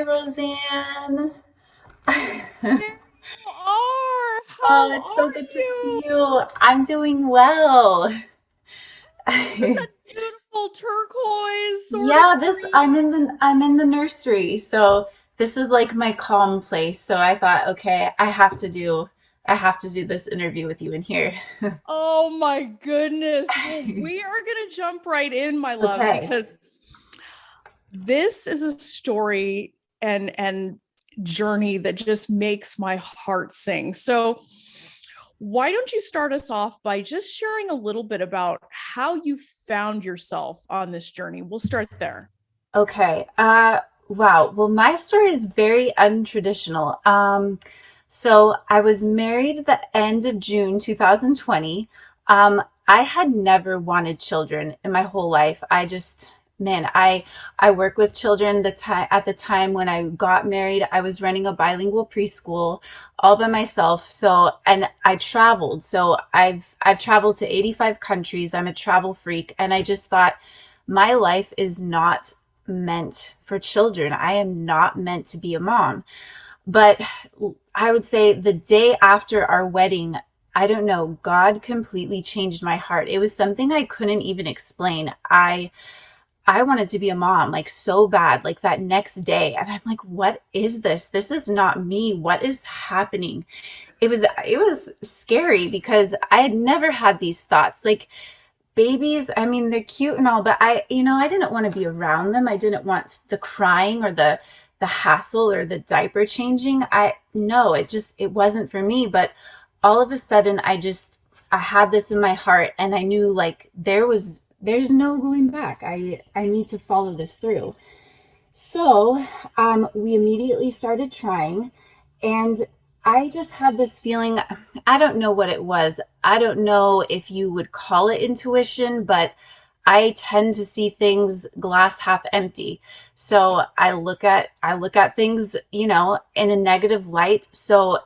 Roseanne. There you are. Oh, How it's so are good to see you? you. I'm doing well. Love is that beautiful turquoise sort of Yeah, this green. I'm in the nursery, so this is like my calm place. So I thought, okay, I have to do this interview with you in here. Oh my goodness. Well, we are going to jump right in, my love, Okay. because this is a story and journey that just makes my heart sing. So, why don't you start us off by just sharing a little bit about how you found yourself on this journey? We'll start there. Okay. Wow. Well, my story is very untraditional. So I was married the end of June 2020. I had never wanted children in my whole life. I work with children. At the time when I got married, I was running a bilingual preschool all by myself. So, and I traveled. So I've traveled to 85 countries. I'm a travel freak, and I just thought my life is not meant for children. I am not meant to be a mom. But I would say the day after our wedding, I don't know, God completely changed my heart. It was something I couldn't even explain. I wanted to be a mom like so bad, like that next day. And I'm like, what is this? This is not me. What is happening? It was scary because I had never had these thoughts. Like babies, I mean, they're cute and all, but I didn't want to be around them. I didn't want the crying or the hassle or the diaper changing. I no, it wasn't for me. But all of a sudden, I had this in my heart, and I knew like there's no going back. I need to follow this through. So, we immediately started trying, and I just had this feeling. I don't know what it was. I don't know if you would call it intuition, but I tend to see things glass half empty. So I look at things, in a negative light. So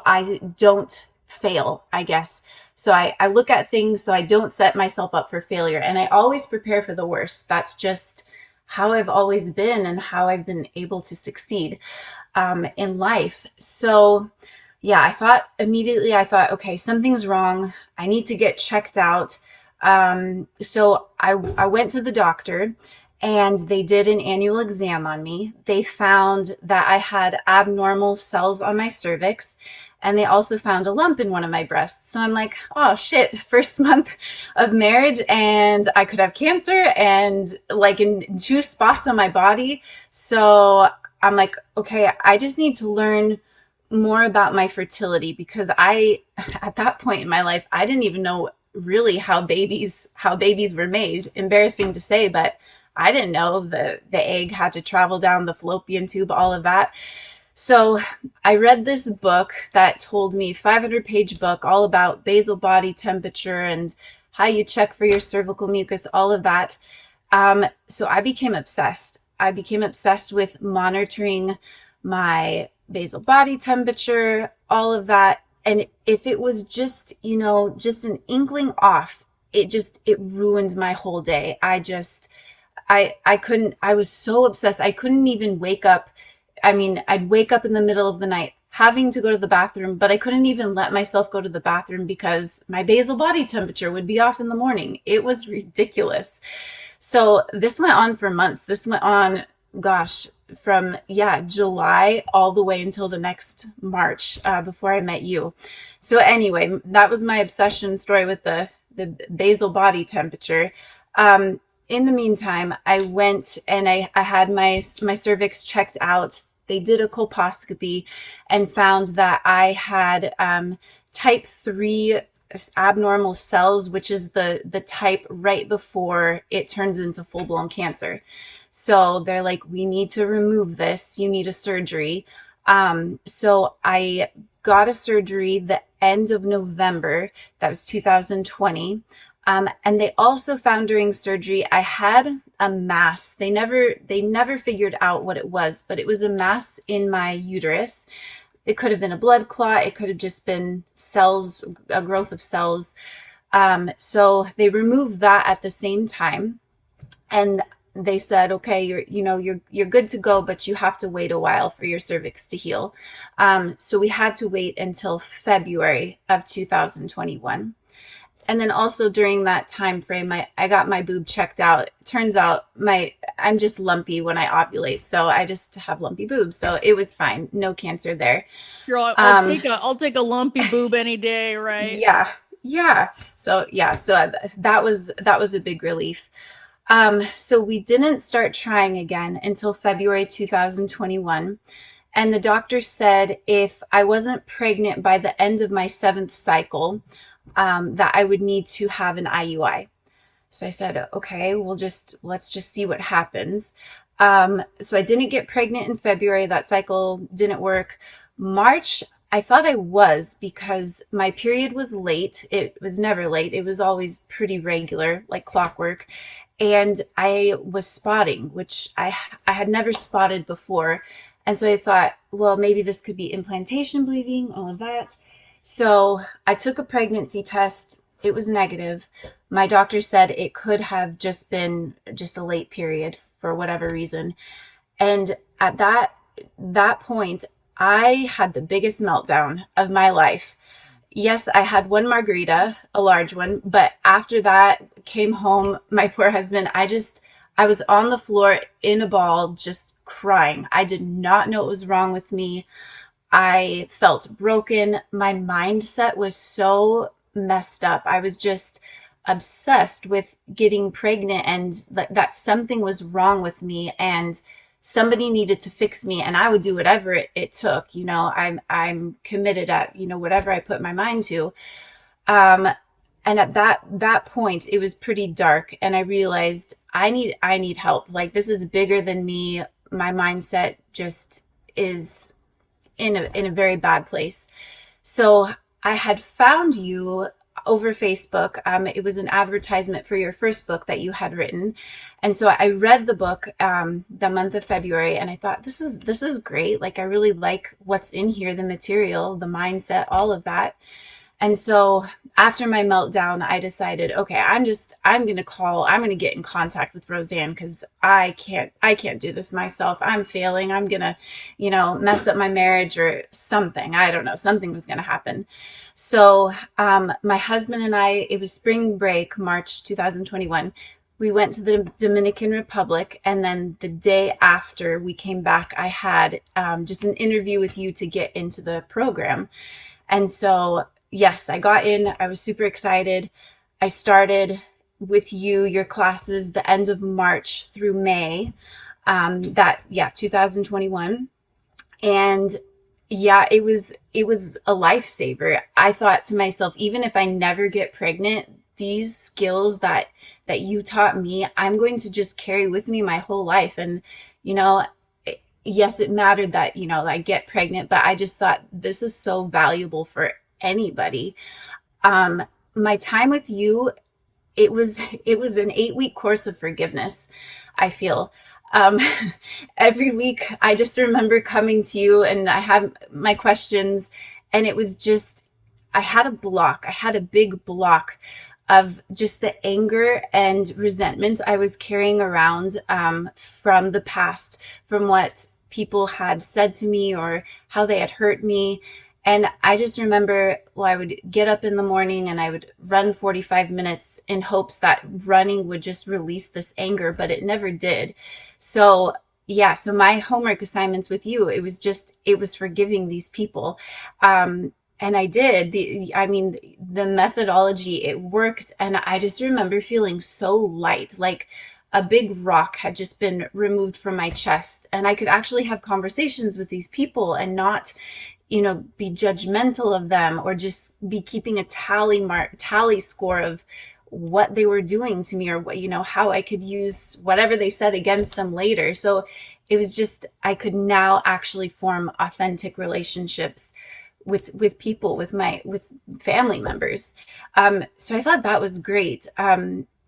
I don't fail, I guess. So I look at things so I don't set myself up for failure. And I always prepare for the worst. That's just how I've always been and how I've been able to succeed in life. So, yeah, I thought, okay, something's wrong. I need to get checked out. So I went to the doctor and they did an annual exam on me. They found that I had abnormal cells on my cervix, and they also found a lump in one of my breasts. So I'm like, oh shit, first month of marriage, and I could have cancer and like in two spots on my body. So I'm like, okay, I just need to learn more about my fertility because at that point in my life, I didn't even know really how babies were made. Embarrassing to say, but I didn't know the egg had to travel down the fallopian tube, all of that. So I read this book that told me 500-page book all about basal body temperature and how you check for your cervical mucus, all of that. So I became obsessed. I became obsessed with monitoring my basal body temperature, all of that. And if it was just, just an inkling off, it ruined my whole day. I couldn't, I was so obsessed. I couldn't even wake up. I mean, I'd wake up in the middle of the night having to go to the bathroom, but I couldn't even let myself go to the bathroom because my basal body temperature would be off in the morning. It was ridiculous. So this went on for months. This went on, gosh, from, yeah, July all the way until the next March, before I met you. So anyway, that was my obsession story with the basal body temperature. In the meantime, I went and I had my cervix checked out. They did a colposcopy and found that I had type 3 abnormal cells, which is the type right before it turns into full-blown cancer. So they're like, we need to remove this. You need a surgery. So I got a surgery the end of November. That was 2020. And they also found during surgery I had a mass. They never figured out what it was, but it was a mass in my uterus. It could have been a blood clot. It could have just been cells, a growth of cells. So they removed that at the same time. And they said, okay, you're good to go, but you have to wait a while for your cervix to heal. So we had to wait until February of 2021. And then also during that time frame, I got my boob checked out. Turns out I'm just lumpy when I ovulate, so I just have lumpy boobs. So it was fine, no cancer there. You're like, Um, I'll take a lumpy boob any day, right? yeah, yeah. So yeah, so that was a big relief. So we didn't start trying again until February 2021. And the doctor said if I wasn't pregnant by the end of my seventh cycle, that I would need to have an IUI. So I said, okay, let's just see what happens. So I didn't get pregnant in February. That cycle didn't work. March, I thought I was because my period was late. It was never late. It was always pretty regular, like clockwork. And I was spotting, which I had never spotted before. And so I thought, well, maybe this could be implantation bleeding, all of that. So I took a pregnancy test. It was negative. My doctor said it could have just been just a late period for whatever reason. And at that point, I had the biggest meltdown of my life. Yes, I had one margarita, a large one, but after that, came home, my poor husband, I was on the floor in a ball, just crying. I did not know what was wrong with me. I felt broken. My mindset was so messed up. I was just obsessed with getting pregnant and that something was wrong with me and somebody needed to fix me and I would do whatever it took. I'm committed at, whatever I put my mind to. Um, and at that point, it was pretty dark and I realized I need help. Like this is bigger than me. My mindset just is in a very bad place. So I had found you over Facebook. It was an advertisement for your first book that you had written, and so I read the book the month of February, and I thought this is great. Like I really like what's in here, the material, the mindset, all of that. And so after my meltdown, I decided, okay, I'm going to get in contact with Roseanne because I can't do this myself. I'm failing. I'm going to, mess up my marriage or something. I don't know. Something was going to happen. So, my husband and I, it was spring break, March 2021. We went to the Dominican Republic, and then the day after we came back, I had just an interview with you to get into the program. And so yes, I got in. I was super excited. I started with your classes the end of March through May, 2021. And yeah, it was a lifesaver. I thought to myself, even if I never get pregnant, these skills that you taught me, I'm going to just carry with me my whole life. And, you know, yes, it mattered that, I get pregnant, but I just thought this is so valuable for anybody. Um, my time with you, it was an 8-week course of forgiveness, I feel. Um, every week, I just remember coming to you and I had my questions, and it was just, I had a block. I had a big block of just the anger and resentment I was carrying around from the past, from what people had said to me or how they had hurt me. And I just remember, well, I would get up in the morning and I would run 45 minutes in hopes that running would just release this anger, but it never did. So, yeah, so my homework assignments with you, it was forgiving these people. And I did. I mean, the methodology, it worked. And I just remember feeling so light, like a big rock had just been removed from my chest. And I could actually have conversations with these people and not be judgmental of them or just be keeping a tally score of what they were doing to me or what, how I could use whatever they said against them later. So it was just, I could now actually form authentic relationships with people, with family members. So I thought that was great.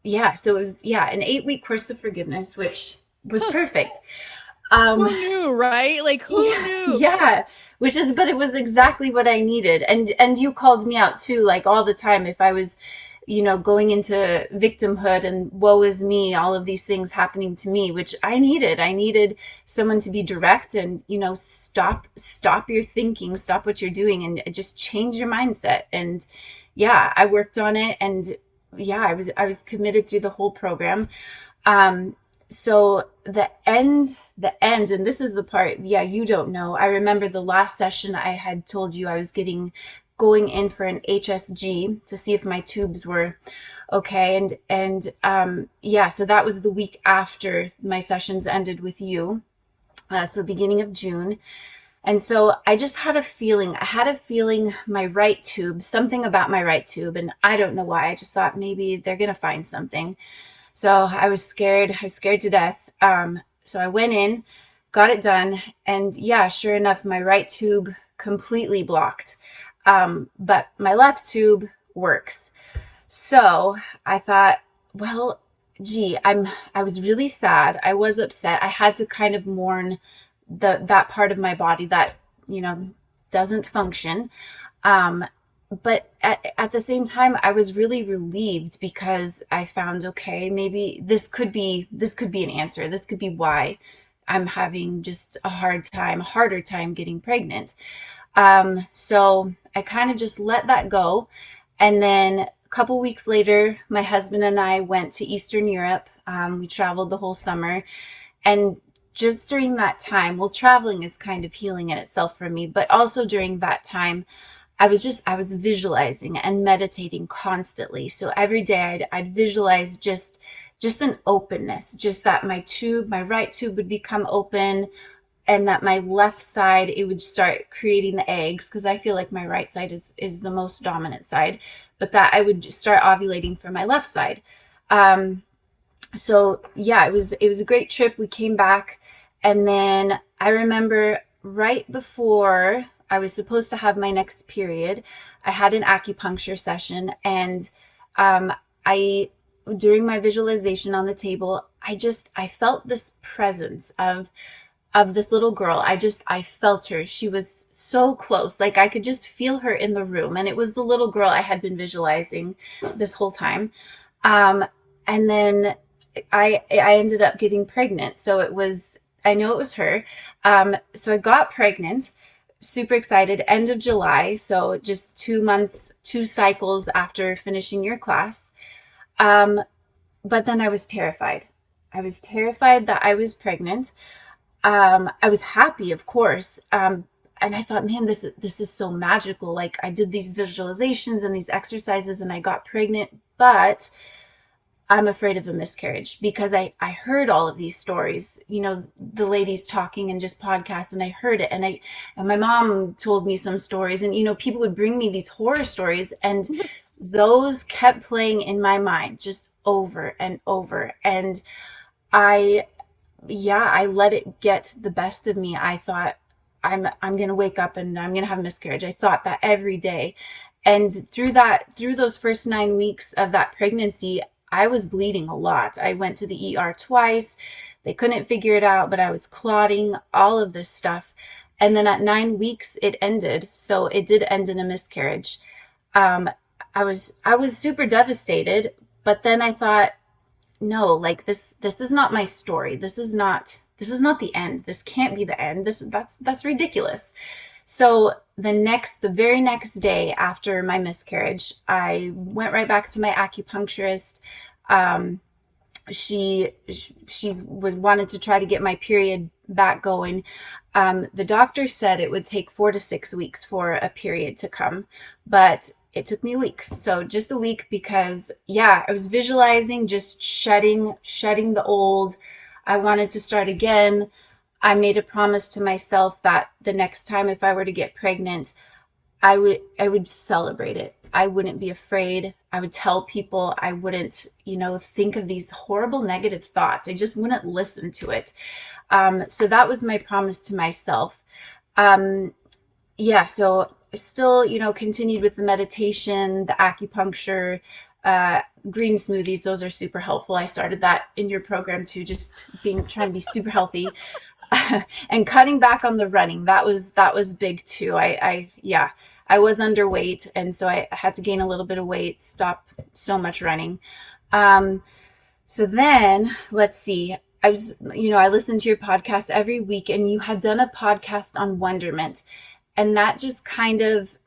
Yeah. So it was, yeah, an 8-week course of forgiveness, which was perfect. Who Um, knew, right? Like who Yeah, knew? yeah. But it was exactly what I needed. And you called me out too, like all the time if I was going into victimhood and woe is me, all of these things happening to me, which I needed. I needed someone to be direct and, stop your thinking, stop what you're doing, and just change your mindset. And yeah, I worked on it, and yeah, I was committed through the whole program. Um, so and this is the part, yeah, you don't know. I remember the last session I had told you I was going in for an HSG to see if my tubes were okay. And yeah, so that was the week after my sessions ended with you. So beginning of June. And so I just had a feeling, my right tube, something about my right tube, and I don't know why. I just thought maybe they're gonna find something. So I was scared to death. So I went in, got it done, and yeah, sure enough, my right tube completely blocked. But my left tube works. So I thought, well, gee, I was really sad. I was upset. I had to kind of mourn that part of my body that, you know, doesn't function. Um, but at the same time, I was really relieved because I found, okay, maybe this could be an answer. This could be why I'm having just harder time getting pregnant. So I kind of just let that go. And then a couple weeks later, my husband and I went to Eastern Europe. We traveled the whole summer. And just during that time, well, traveling is kind of healing in itself for me, but also during that time, I was visualizing and meditating constantly. So every day I'd visualize just an openness, just that my right tube would become open, and that my left side, it would start creating the eggs, because I feel like my right side is the most dominant side, but that I would start ovulating from my left side. Um, so yeah, it was a great trip. We came back, and then I remember right before I was supposed to have my next period, I had an acupuncture session, and um, I during my visualization on the table, I felt this presence of this little girl. I felt her. She was so close. Like I could just feel her in the room. And it was the little girl I had been visualizing this whole time. Um, and then I ended up getting pregnant. So I know it was her. So I got pregnant, super excited, end of July. So just 2 months, 2 cycles after finishing your class. Um, but then I was terrified. I was terrified that I was pregnant. I was happy, of course. And I thought, man, this is so magical. Like I did these visualizations and these exercises and I got pregnant, but I'm afraid of a miscarriage because I heard all of these stories, the ladies talking and just podcasts, and I heard it. And my mom told me some stories, and, people would bring me these horror stories, and those kept playing in my mind just over and over. And I yeah, I let it get the best of me. I thought I'm gonna wake up and I'm gonna have a miscarriage. I thought that every day. And through those first 9 weeks of that pregnancy, I was bleeding a lot. I went to the ER twice. They couldn't figure it out, but I was clotting, all of this stuff. And then at 9 weeks, it ended. So it did end in a miscarriage. Um, I was super devastated, but then I thought, no, like this is not my story. This is not the end. This can't be the end. That's ridiculous. So the very next day after my miscarriage, I went right back to my acupuncturist. Um, she's was wanted to try to get my period back going. The doctor said it would take 4 to 6 weeks for a period to come, but it took me a week. So just a week because yeah, I was visualizing just shedding the old. I wanted to start again. I made a promise to myself that the next time if I were to get pregnant, I would celebrate it. I wouldn't be afraid. I would tell people. I wouldn't, think of these horrible negative thoughts. I just wouldn't listen to it. So that was my promise to myself. Um, yeah, so I still, continued with the meditation, the acupuncture, uh, green smoothies. Those are super helpful. I started that in your program too, just trying to be super healthy. And cutting back on the running, that was big too. Yeah, I was underweight, and so I had to gain a little bit of weight, stop so much running. Um, so then let's see. I listened to your podcast every week, and you had done a podcast on wonderment, and that just kind of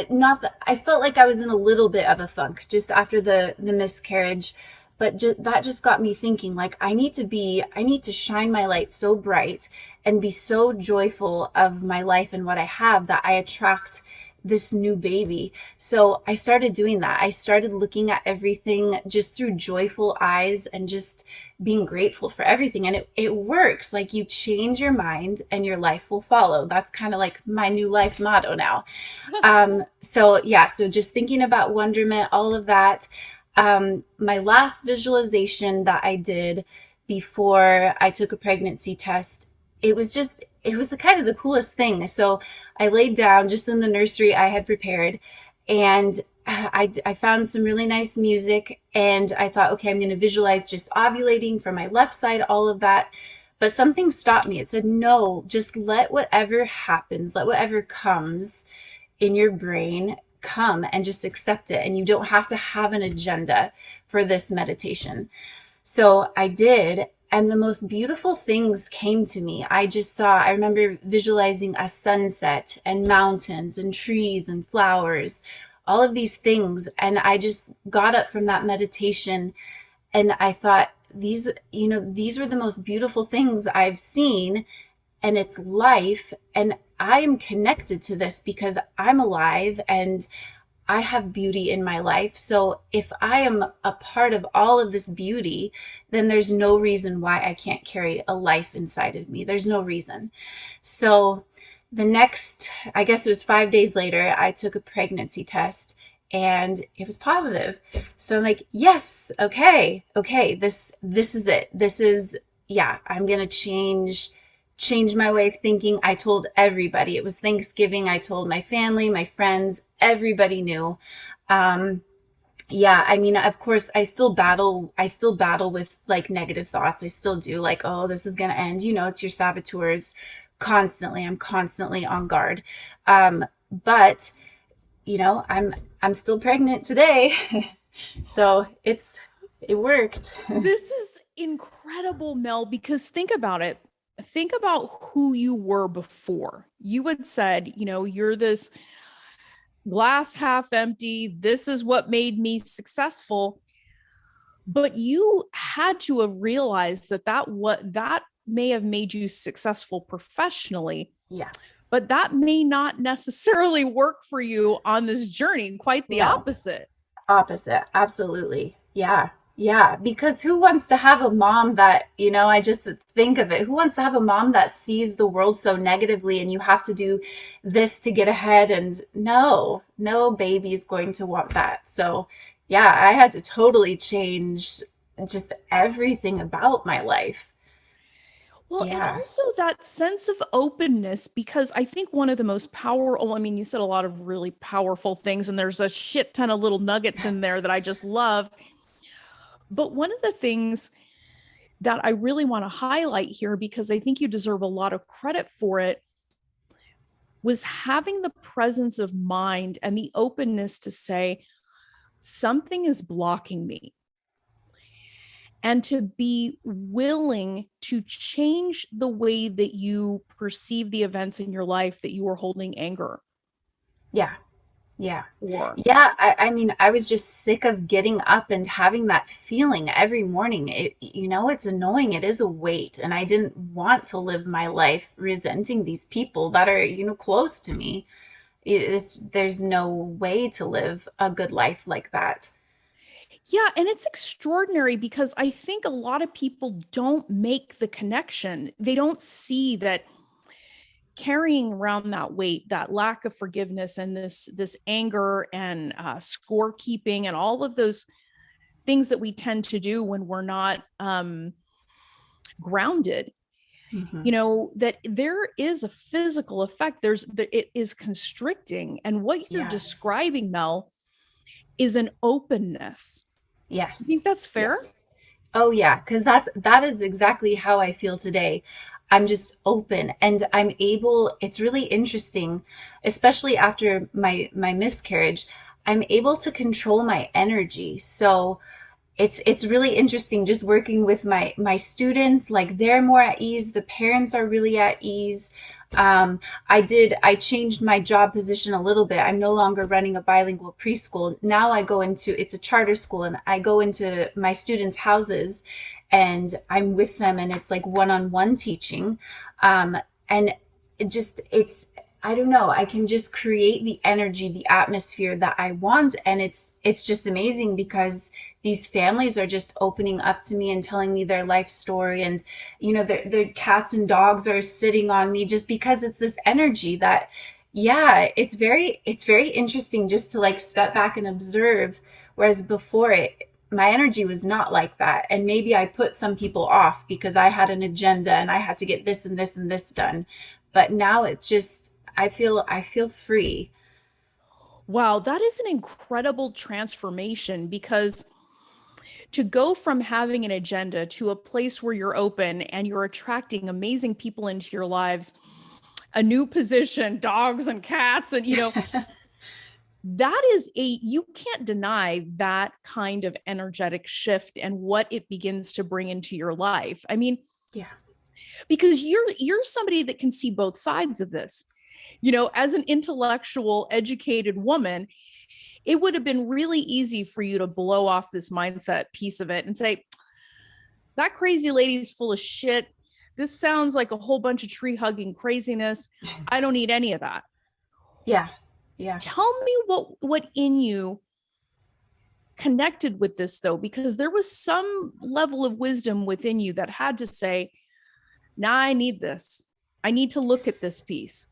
not that I felt like I was in a little bit of a funk just after the miscarriage, but that just got me thinking, like, I need to shine my light so bright and be so joyful of my life and what I have that I attract this new baby. So I started doing that. I started looking at everything just through joyful eyes and just being grateful for everything. And it works. Like, you change your mind and your life will follow. That's kind of like my new life motto now. So yeah, so just thinking about wonderment, all of that. My last visualization that I did before I took a pregnancy test, it was the kind of the coolest thing. So I laid down just in the nursery I had prepared, and I found some really nice music, and I thought, okay, I'm going to visualize just ovulating from my left side, all of that. But something stopped me. It said, no, just let whatever happens, let whatever comes in your brain come and just accept it. And you don't have to have an agenda for this meditation. So I did. And the most beautiful things came to me. I remember visualizing a sunset and mountains and trees and flowers, all of these things. And I just got up from that meditation and I thought, these were the most beautiful things I've seen, and it's life, and I am connected to this because I'm alive and I have beauty in my life. So if I am a part of all of this beauty, then there's no reason why I can't carry a life inside of me. There's no reason. So the next, I guess it was 5 days later, I took a pregnancy test and it was positive. So I'm like, yes, okay, this is it. This is, yeah, I'm gonna change my way of thinking. I told everybody. It was Thanksgiving. I told my family, my friends, everybody knew. Um, yeah, I mean, of course, I still battle with like negative thoughts. I still do, like, oh, this is gonna end. It's your saboteurs constantly. I'm constantly on guard. But I'm still pregnant today. So it worked. This is incredible, Mel, because think about it. Think about who you were before. You had said, you're this glass half empty. This is what made me successful. But you had to have realized that may have made you successful professionally, Yeah. but that may not necessarily work for you on this journey. Quite the No. opposite. Opposite. Absolutely. Yeah. Yeah. Because who wants to have a mom that, I just think of it. Who wants to have a mom that sees the world so negatively and you have to do this to get ahead? And no baby's going to want that. So, yeah, I had to totally change just everything about my life. Well, and Yeah. also that sense of openness, because I think one of the most powerful, I mean, you said a lot of really powerful things, and there's a shit ton of little nuggets in there that I just love. But one of the things that I really want to highlight here, because I think you deserve a lot of credit for it, was having the presence of mind and the openness to say, something is blocking me, and to be willing to change the way that you perceive the events in your life that you are holding anger Yeah. Yeah. for. Yeah, I mean, I was just sick of getting up and having that feeling every morning. It's annoying. It is a weight, and I didn't want to live my life resenting these people that are, close to me. There's no way to live a good life like that. Yeah, and it's extraordinary because I think a lot of people don't make the connection. They don't see that carrying around that weight, that lack of forgiveness, and this anger and scorekeeping, and all of those things that we tend to do when we're not grounded. Hmm. That there is a physical effect. It is constricting, and what you're Yeah. describing, Mel, is an openness. You Yes. think that's Yes. fair? Oh yeah, because that is exactly how I feel today. I'm just open and I'm able, it's really interesting, especially after my miscarriage, I'm able to control my energy. So it's really interesting just working with my students. Like they're more at ease, the parents are really at ease. I changed my job position a little bit. I'm no longer running a bilingual preschool. Now I go into, it's a charter school, and I go into my students' houses and I'm with them, and it's like one-on-one teaching. And it just it's I don't know, I can just create the energy, the atmosphere that I want, and it's just amazing because these families are just opening up to me and telling me their life story, and their cats and dogs are sitting on me just because it's this energy that, yeah, it's very interesting just to like step back and observe, whereas before my energy was not like that, and maybe I put some people off because I had an agenda and I had to get this and this and this done, but now it's just I feel free. Wow, that is an incredible transformation, because to go from having an agenda to a place where you're open and you're attracting amazing people into your lives, a new position, dogs and cats, and that is you can't deny that kind of energetic shift and what it begins to bring into your life. I mean, Yeah. because you're somebody that can see both sides of this. As an intellectual, educated woman, it would have been really easy for you to blow off this mindset piece of it and say, that crazy lady's full of shit. This sounds like a whole bunch of tree hugging craziness. I don't need any of that. Yeah. Yeah. Tell me what in you connected with this, though, because there was some level of wisdom within you that had to say, now I need this. I need to look at this piece.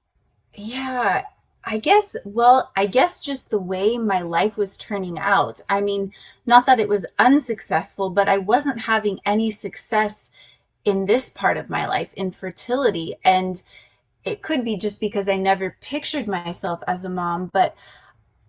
Yeah, I guess just the way my life was turning out. I mean, not that it was unsuccessful, but I wasn't having any success in this part of my life, in fertility. And it could be just because I never pictured myself as a mom, but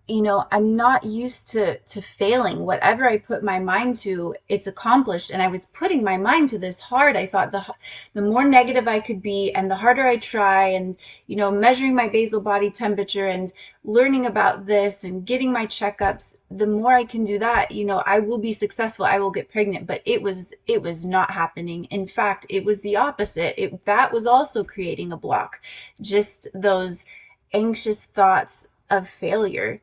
I'm not used to failing. Whatever I put my mind to, it's accomplished. And I was putting my mind to this hard. I thought the more negative I could be and the harder I try, and measuring my basal body temperature and learning about this and getting my checkups, the more I can do that, I will be successful. I will get pregnant. But it was not happening. In fact, it was the opposite. That was also creating a block. Just those anxious thoughts of failure.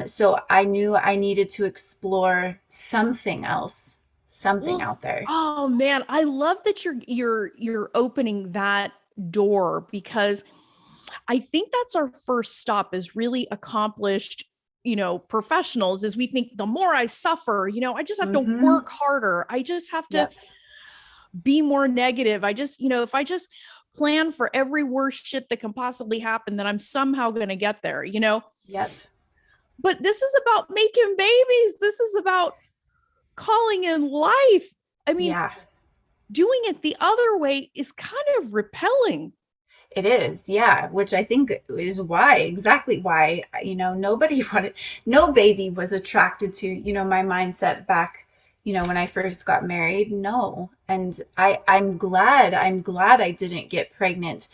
So I knew I needed to explore something else, something Well, out there. oh man, I love that you're opening that door, because I think that's our first stop as really accomplished, professionals. Is we think the more I suffer, I just have to Mm-hmm. work harder. I just have to Yep. be more negative. I just, if I just plan for every worst shit that can possibly happen, then I'm somehow going to get there. Yep. But this is about making babies. This is about calling in life. I mean, Yeah, doing it the other way is kind of repelling. it is. Yeah, which I think is why, exactly why, nobody wanted, no baby was attracted to, my mindset back, when I first got married. No. And I'm glad I didn't get pregnant,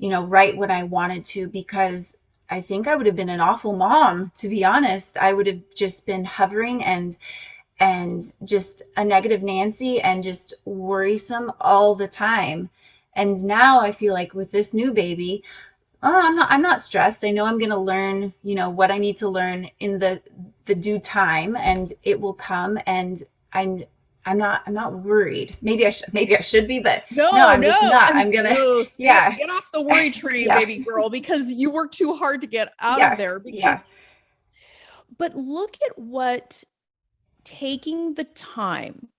right when I wanted to, because I think I would have been an awful mom, to be honest. I would have just been hovering and just a negative Nancy and just worrisome all the time. And now I feel like with this new baby, oh, I'm not stressed. I know I'm going to learn, what I need to learn in the due time, and it will come, and I'm I'm not worried. Maybe I should be, but no, No, I'm just no. not. I mean, I'm going to no, yeah. get off the worry train, Yeah. baby girl, because you work too hard to get out of Yeah. there. Yeah. But look at what taking the time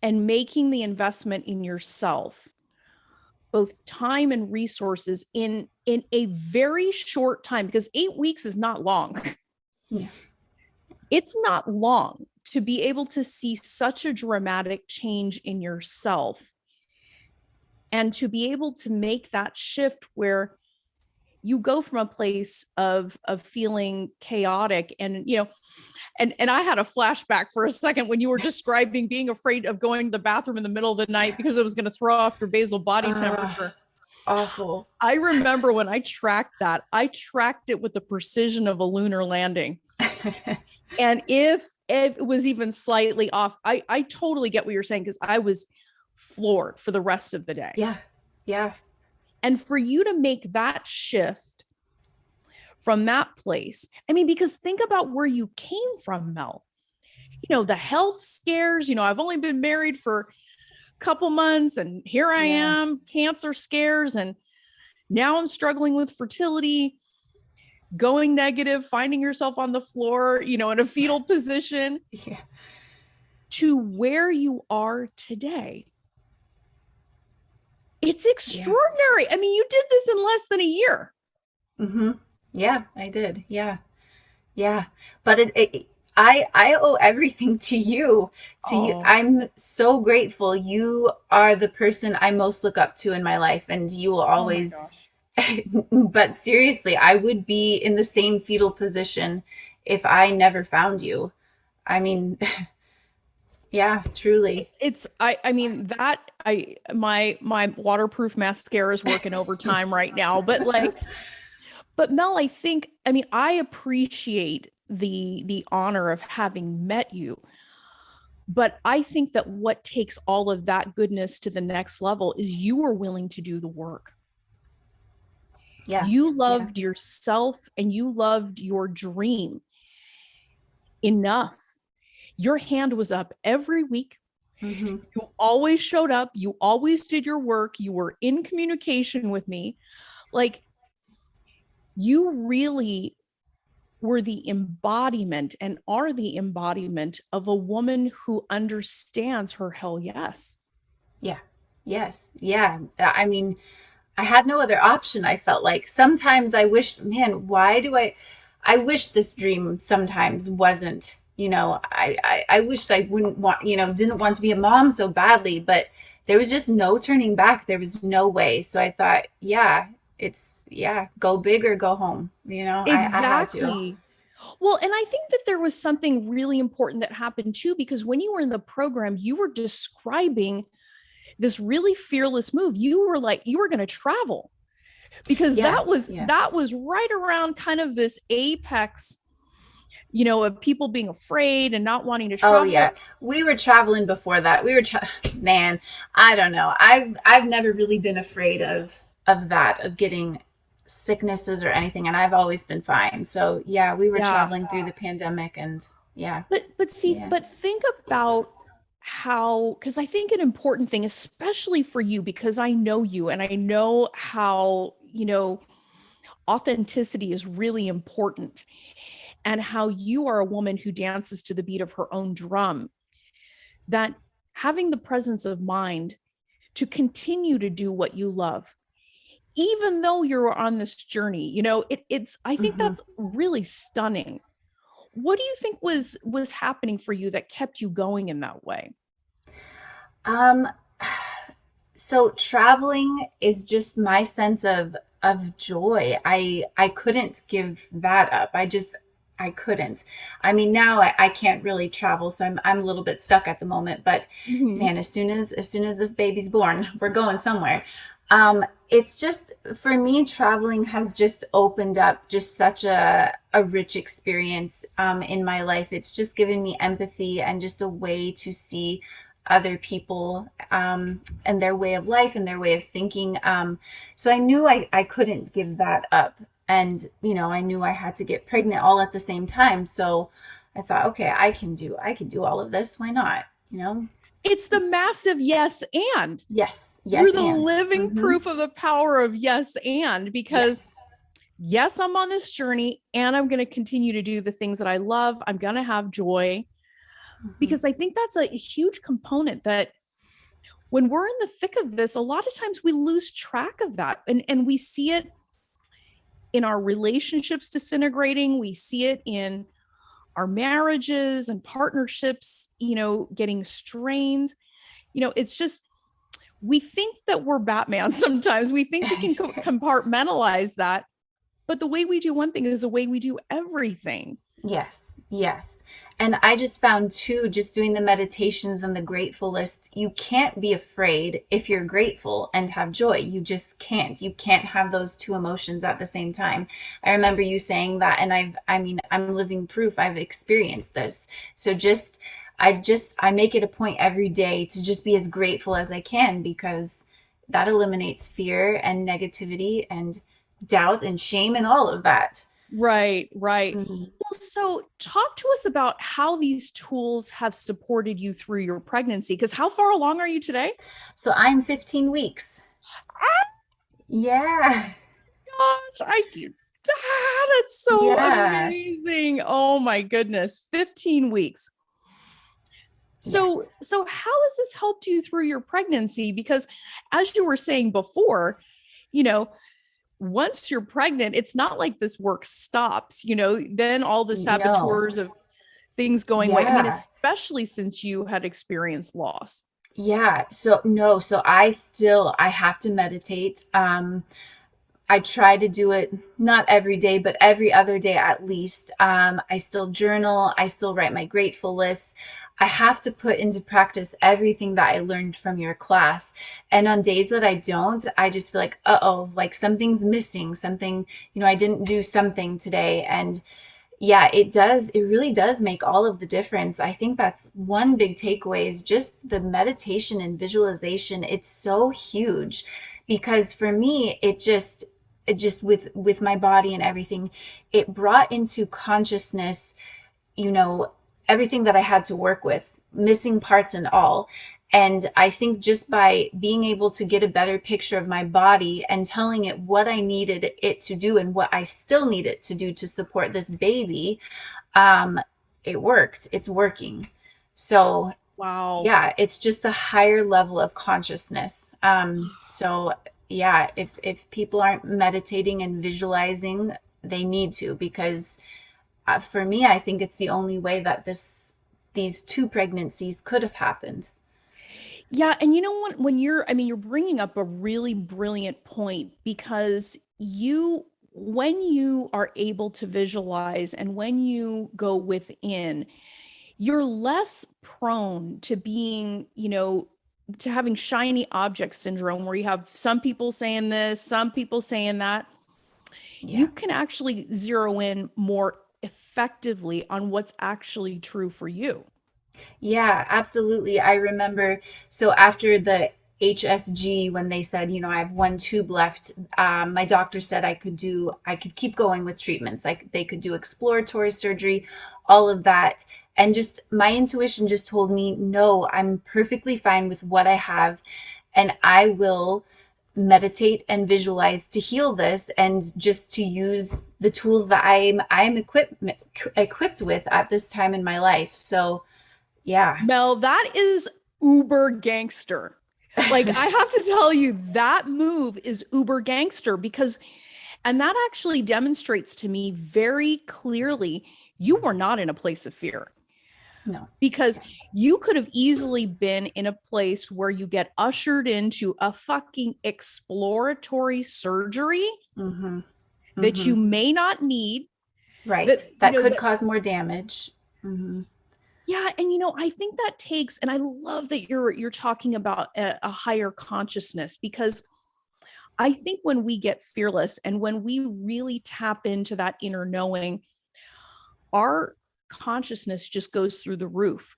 and making the investment in yourself, both time and resources, in a very short time, because 8 weeks is not long. Yeah. It's not long to be able to see such a dramatic change in yourself, and to be able to make that shift where you go from a place of feeling chaotic, and And I had a flashback for a second when you were describing being afraid of going to the bathroom in the middle of the night because it was going to throw off your basal body temperature. Awful. I remember when I tracked it with the precision of a lunar landing. And if it was even slightly off, I totally get what you're saying, because I was floored for the rest of the day. Yeah. Yeah. And for you to make that shift from that place, I mean, because think about where you came from, Mel. The health scares, I've only been married for a couple months and here I am, cancer scares. And now I'm struggling with fertility, going negative, finding yourself on the floor, in a fetal position, to where you are today. It's extraordinary. Yes. I mean, you did this in less than a year. Mm-hmm. Yeah, I did. Yeah. Yeah. But I owe everything to you. You. I'm so grateful. You are the person I most look up to in my life, and you will always. But seriously, I would be in the same fetal position if I never found you. I mean, yeah, truly. My waterproof mascara is working overtime right now, but Mel, I appreciate the honor of having met you. But I think that what takes all of that goodness to the next level is you were willing to do the work. Yeah. You loved yourself and you loved your dream enough. Your hand was up every week. Mm-hmm. You always showed up. You always did your work. You were in communication with me. Like, you really were the embodiment and are the embodiment of a woman who understands her hell yes. Yeah. Yes. Yeah. I mean, I had no other option. I felt like sometimes I wished, man, I wish this dream sometimes wasn't, I wished I wouldn't want, didn't want to be a mom so badly, but there was just no turning back. There was no way. So I thought, go big or go home. Exactly. I had to. Well, and I think that there was something really important that happened too, because when you were in the program, you were describing this really fearless move. You were like, you were going to travel, because that was right around kind of this apex, of people being afraid and not wanting to travel. Oh yeah. We were traveling before that. Man, I don't know. I've never really been afraid of that, of getting sicknesses or anything, and I've always been fine. So yeah, we were traveling through the pandemic, and but think about how, because I think an important thing, especially for you, because I know you and I know how authenticity is really important, and how you are a woman who dances to the beat of her own drum, that having the presence of mind to continue to do what you love, even though you're on this journey, I think that's really stunning. What do you think was happening for you that kept you going in that way? So traveling is just my sense of joy. I couldn't give that up. I couldn't. I mean, now I can't really travel, so I'm a little bit stuck at the moment, but man, as soon as this baby's born, we're going somewhere. It's just, for me, traveling has just opened up just such a rich experience in my life. It's just given me empathy and just a way to see other people and their way of life and their way of thinking. So I knew I couldn't give that up. And, I knew I had to get pregnant all at the same time. So I thought, okay, I can do all of this. Why not? It's the massive yes and. Yes. You're the living proof of the power of yes and, because yes, I'm on this journey and I'm going to continue to do the things that I love. I'm going to have joy, because I think that's a huge component, that when we're in the thick of this, a lot of times we lose track of that. And we see it in our relationships disintegrating. We see it in our marriages and partnerships, getting strained. It's just, we think that we're Batman sometimes. We think we can compartmentalize that. But the way we do one thing is the way we do everything. Yes. Yes. And I just found too, just doing the meditations and the grateful lists, you can't be afraid if you're grateful and have joy. You just can't. You can't have those two emotions at the same time. I remember you saying that, and I'm living proof. I've experienced this. So I make it a point every day to just be as grateful as I can because that eliminates fear and negativity and doubt and shame and all of that. Right, right. Mhm. Well, so talk to us about how these tools have supported you through your pregnancy. Because how far along are you today? So I'm 15 weeks. Yeah. Gosh, that's so Yeah. amazing. Oh my goodness, 15 weeks. So, Yes. so how has this helped you through your pregnancy? Because as you were saying before, you know, once you're pregnant, it's not like this work stops, then all the No. saboteurs of things going away. I mean, Yeah. especially since you had experienced loss. Yeah. So no, so I have to meditate. I try to do it not every day, but every other day at least. I still journal. I still write my grateful list. I have to put into practice everything that I learned from your class. And on days that I don't, I just feel like, uh-oh, like something's missing, something, I didn't do something today. And yeah, it does. It really does make all of the difference. I think that's one big takeaway is just the meditation and visualization. It's so huge because for me, it just with my body and everything, it brought into consciousness, you know, everything that I had to work with, missing parts and all. And I think just by being able to get a better picture of my body and telling it what I needed it to do and what I still need it to do to support this baby, um, it worked. It's working. So Wow. yeah, it's just a higher level of consciousness. So yeah, if people aren't meditating and visualizing, they need to because for me, I think it's the only way that these two pregnancies could have happened. Yeah, and you know what, I mean, you're bringing up a really brilliant point because when you are able to visualize and when you go within, you're less prone to being, to having shiny object syndrome where you have some people saying this, some people saying that. You Yeah. can actually zero in more effectively on what's actually true for you. Yeah, absolutely. I remember, so after the HSG, when they said, I have one tube left, my doctor said I could keep going with treatments. Like they could do exploratory surgery, all of that. And just my intuition just told me, no, I'm perfectly fine with what I have. And I will meditate and visualize to heal this and just to use the tools that I'm equipped with at this time in my life. So yeah. Mel, that is uber gangster. Like, I have to tell you, that move is uber gangster because, and that actually demonstrates to me very clearly you were not in a place of fear No. because you could have easily been in a place where you get ushered into a fucking exploratory surgery Mm-hmm. that Mm-hmm. you may not need. Right. That, That could cause more damage. Mm-hmm. yeah, and I think that takes, and I love that you're talking about a higher consciousness because I think when we get fearless and when we really tap into that inner knowing, our consciousness just goes through the roof.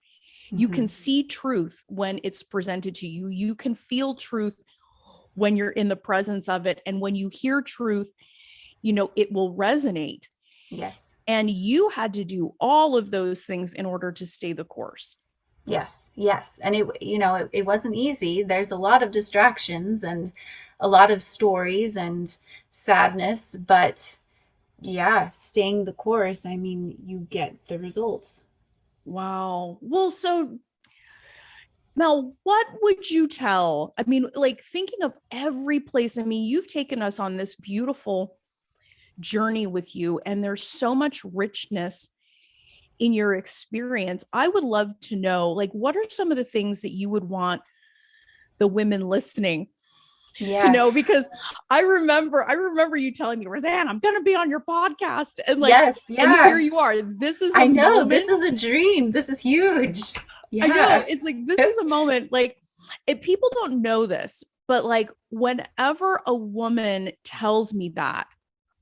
You Mm-hmm. can see truth when it's presented to you. You can feel truth when you're in the presence of it. And when you hear truth, it will resonate. Yes. And you had to do all of those things in order to stay the course. Yes. Yes. And it wasn't easy. There's a lot of distractions and a lot of stories and sadness, but yeah, staying the course, I mean, you get the results. Wow. Well, so Mel, what would you tell? I mean, like thinking of every place, I mean, you've taken us on this beautiful journey with you, and there's so much richness in your experience. I would love to know, like, what are some of the things that you would want the women listening to Yeah. know, because I remember you telling me, Roseanne, I'm going to be on your podcast. And like, Yes. and here Yeah. you are. This is a I know. This moment. is a dream. This is huge. I know, Yeah. it's like, this is a moment, like, if people don't know this, but like, whenever a woman tells me that,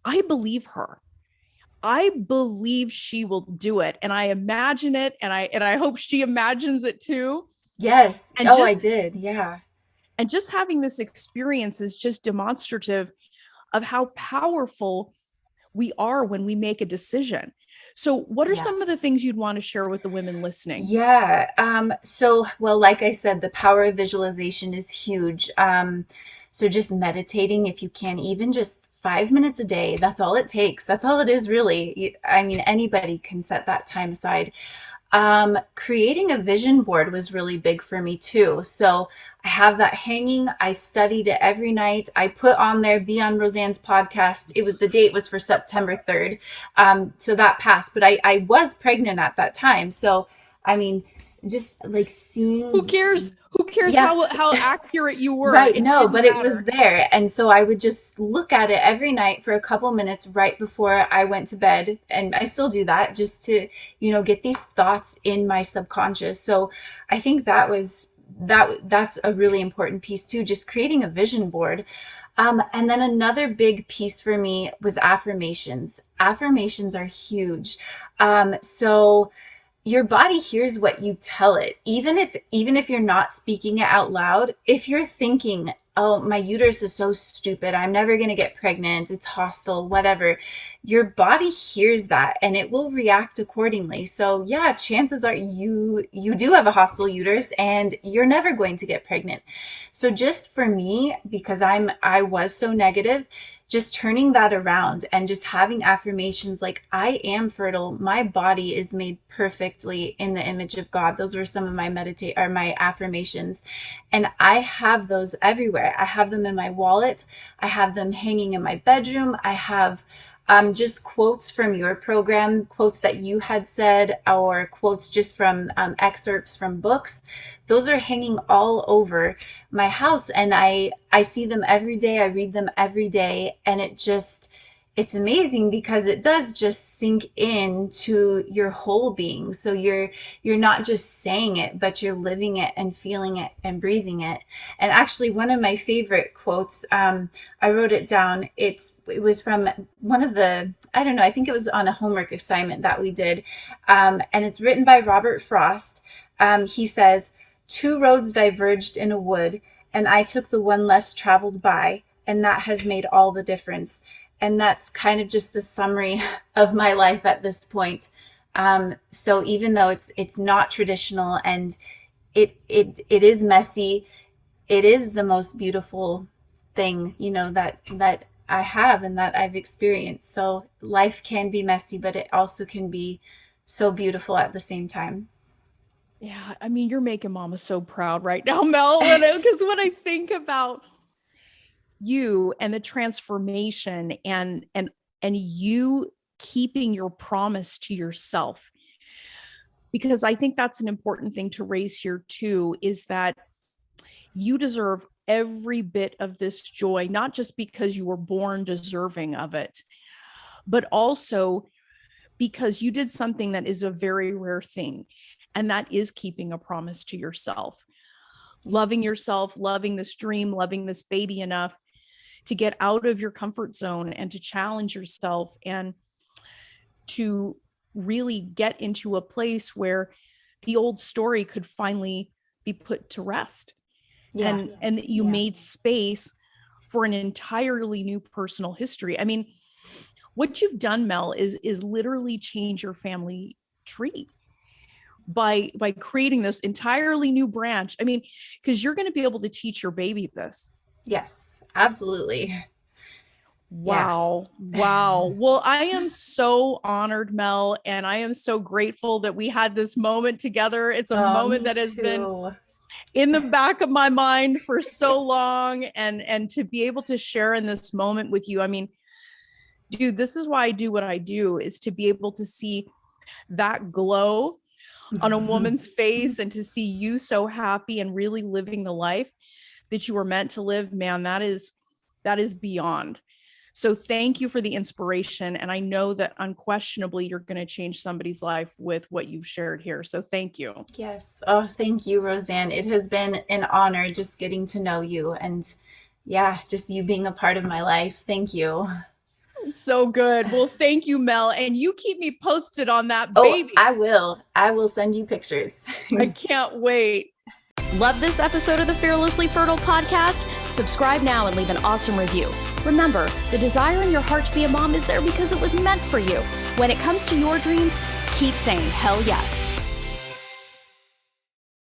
I believe her. I believe she will do it. And I imagine it. And I hope she imagines it too. Yes. And Oh, I just, did. Yeah. and just having this experience is just demonstrative of how powerful we are when we make a decision. So, what are Yeah. some of the things you'd want to share with the women listening? Yeah. Well, like I said, the power of visualization is huge. So just meditating, if you can, even just 5 minutes a day, that's all it takes. That's all it is, really. I mean, anybody can set that time aside. Creating a vision board was really big for me too. So I have that hanging. I studied it every night. I put on there, be on Roseanne's podcast. The date was for September 3rd. So that passed, but I was pregnant at that time. So, I mean, just like Who seeing, cares? Who cares yeah. how accurate you were? Right, It no, didn't but it was matter. there. And so I would just look at it every night for a couple minutes right before I went to bed. And I still do that just to, get these thoughts in my subconscious. So I think that's a really important piece too, just creating a vision board. And then another big piece for me was affirmations. Affirmations are huge. So your body hears what you tell it, even if you're not speaking it out loud. If you're thinking, oh, my uterus is so stupid, I'm never going to get pregnant, it's hostile, whatever, your body hears that and it will react accordingly. So yeah, chances are you do have a hostile uterus and you're never going to get pregnant. So just for me, because I was so negative, just turning that around and just having affirmations like, I am fertile, my body is made perfectly in the image of God. Those were some of my affirmations. And I have those everywhere. I have them in my wallet. I have them hanging in my bedroom. I have just quotes from your program, quotes that you had said, or quotes just from excerpts from books. Those are hanging all over my house, and I see them every day. I read them every day, and it's amazing because it does just sink into your whole being. So you're not just saying it, but you're living it and feeling it and breathing it. And actually, one of my favorite quotes, I wrote it down. It was from one of the, I don't know, I think it was on a homework assignment that we did, and it's written by Robert Frost. He says, "Two roads diverged in a wood, and I took the one less traveled by, and that has made all the difference." And that's kind of just a summary of my life at this point. So even though it's not traditional and it is messy, it is the most beautiful thing, that I have and that I've experienced. So life can be messy, but it also can be so beautiful at the same time. Yeah, I mean, you're making mama so proud right now, Mel. Because when I think about you and the transformation and you keeping your promise to yourself, because I think that's an important thing to raise here too, is that you deserve every bit of this joy, not just because you were born deserving of it, but also because you did something that is a very rare thing, and that is keeping a promise to yourself, loving this dream, loving this baby enough to get out of your comfort zone and to challenge yourself and to really get into a place where the old story could finally be put to rest. Yeah. And you made space for an entirely new personal history. I mean, what you've done, Mel, is literally change your family tree by creating this entirely new branch. I mean, because you're going to be able to teach your baby this. Yes, absolutely. Yeah. Wow. Wow. Well, I am so honored, Mel, and I am so grateful that we had this moment together. It's a Oh, moment me that has been too. in the back of my mind for so long, and to be able to share in this moment with you. I mean, dude, this is why I do what I do, is to be able to see that glow on a woman's face and to see you so happy and really living the life that you were meant to live, man, that is beyond. So thank you for the inspiration. And I know that unquestionably you're going to change somebody's life with what you've shared here. So thank you. Yes. Oh, thank you, Roseanne. It has been an honor just getting to know you and yeah, just you being a part of my life. Thank you. So good. Well, thank you, Mel. And you keep me posted on that Oh, baby. I will. I will send you pictures. I can't wait. Love this episode of the Fearlessly Fertile podcast? Subscribe now and leave an awesome review. Remember, the desire in your heart to be a mom is there because it was meant for you. When it comes to your dreams, keep saying hell yes.